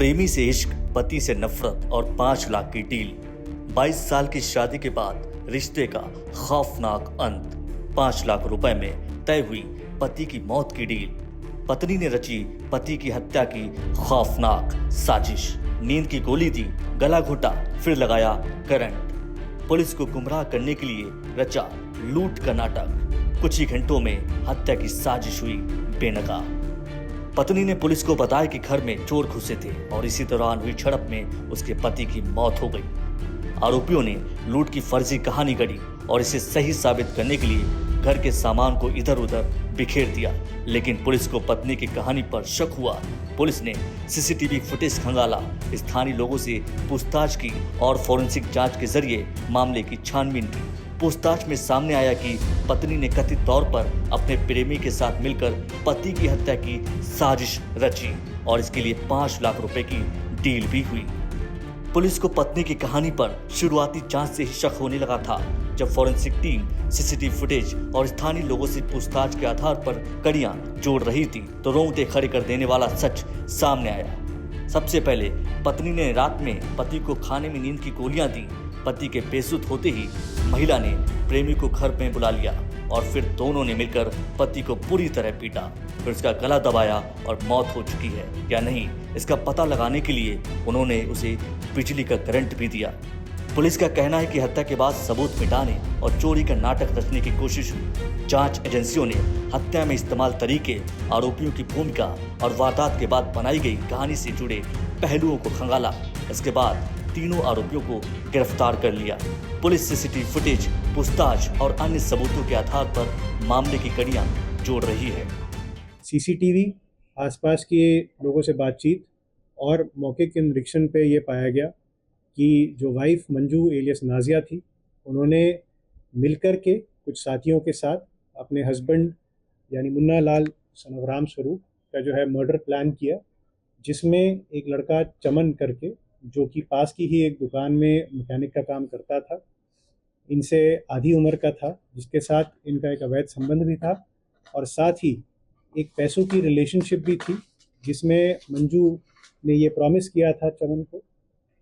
प्रेमी से इश्क, पति से नफरत और 5 लाख की डील। 22 साल की शादी के बाद रिश्ते का खौफनाक अंत। 5 लाख रुपए में तय हुई पति की मौत की डील। पत्नी ने रची पति की हत्या की खौफनाक साजिश। नींद की गोली दी, गला घोटा, फिर लगाया करंट। पुलिस को गुमराह करने के लिए रचा लूट का नाटक। कुछ ही घंटों में हत्या की साजिश हुई बेनकाब। पत्नी ने पुलिस को बताया कि घर में चोर घुसे थे और इसी दौरान हुई झड़प में उसके पति की मौत हो गई। आरोपियों ने लूट की फर्जी कहानी गढ़ी और इसे सही साबित करने के लिए घर के सामान को इधर उधर बिखेर दिया। लेकिन पुलिस को पत्नी की कहानी पर शक हुआ। पुलिस ने सीसीटीवी फुटेज खंगाला, स्थानीय लोगों से पूछताछ की और फोरेंसिक जांच के जरिए मामले की छानबीन की। पूछताछ में सामने आया कि पत्नी ने कथित तौर पर अपने प्रेमी के साथ मिलकर पति की हत्या की साजिश रची और इसके लिए 5 लाख रुपए की डील भी हुई। पुलिस को पत्नी की कहानी पर शुरुआती जांच से ही शक होने लगा था। जब फोरेंसिक टीम सीसीटीवी फुटेज और स्थानीय लोगों से पूछताछ के आधार पर कड़ियां जोड़ रही थी तो रोंगटे खड़े कर देने वाला सच सामने आया। सबसे पहले पत्नी ने रात में पति को खाने में नींद की गोलियां दी। पति के बेसुध होते ही महिला ने प्रेमी को घर में बुला लिया और फिर दोनों ने मिलकर पति को पूरी तरह पीटा। फिर उसका गला दबाया और मौत हो चुकी है या नहीं इसका पता लगाने के लिए उन्होंने उसे बिजली का करंट भी दिया। पुलिस का कहना है कि हत्या के बाद सबूत मिटाने और चोरी का नाटक रचने की कोशिश हुई। जांच एजेंसियों ने हत्या में इस्तेमाल तरीके, आरोपियों की भूमिका और वारदात के बाद बनाई गई कहानी से जुड़े पहलुओं को खंगाला। इसके बाद तीनों आरोपियों को गिरफ्तार कर लिया। पुलिस सीसीटीवी फुटेज, पूछताछ और अन्य सबूतों के आधार पर मामले की कड़ियां जोड़ रही है। सीसीटीवी, आसपास के लोगों से बातचीत और मौके के निरीक्षण पे ये पाया गया कि जो वाइफ मंजू एलियस नाजिया थी, उन्होंने मिलकर के कुछ साथियों के साथ अपने हस्बैंड यानी मुन्ना लाल सन ऑफ राम स्वरूप का जो है मर्डर प्लान किया, जिसमें एक लड़का चमन करके जो कि पास की ही एक दुकान में मैकेनिक का काम करता था, इनसे आधी उम्र का था, जिसके साथ इनका एक अवैध संबंध भी था और साथ ही एक पैसों की रिलेशनशिप भी थी, जिसमें मंजू ने ये प्रॉमिस किया था चमन को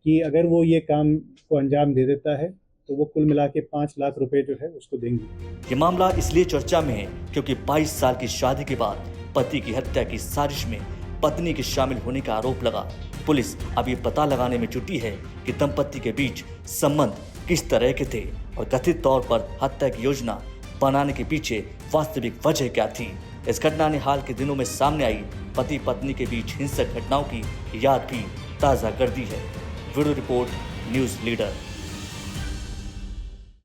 कि अगर वो ये काम को अंजाम दे देता है तो वो कुल मिला के 5 लाख रुपए जो है उसको देंगी। ये मामला इसलिए चर्चा में है क्योंकि 22 साल की शादी के बाद पति की हत्या की साजिश में पत्नी के शामिल होने का आरोप लगा। पुलिस अब ये पता लगाने में जुटी है कि दंपति के बीच संबंध किस तरह के थे और कथित तौर पर हत्या की योजना बनाने के पीछे वास्तविक वजह क्या थी। इस घटना ने हाल के दिनों में सामने आई पति पत्नी के बीच हिंसक घटनाओं की याद भी ताज़ा कर दी है। Bureau report, news leader.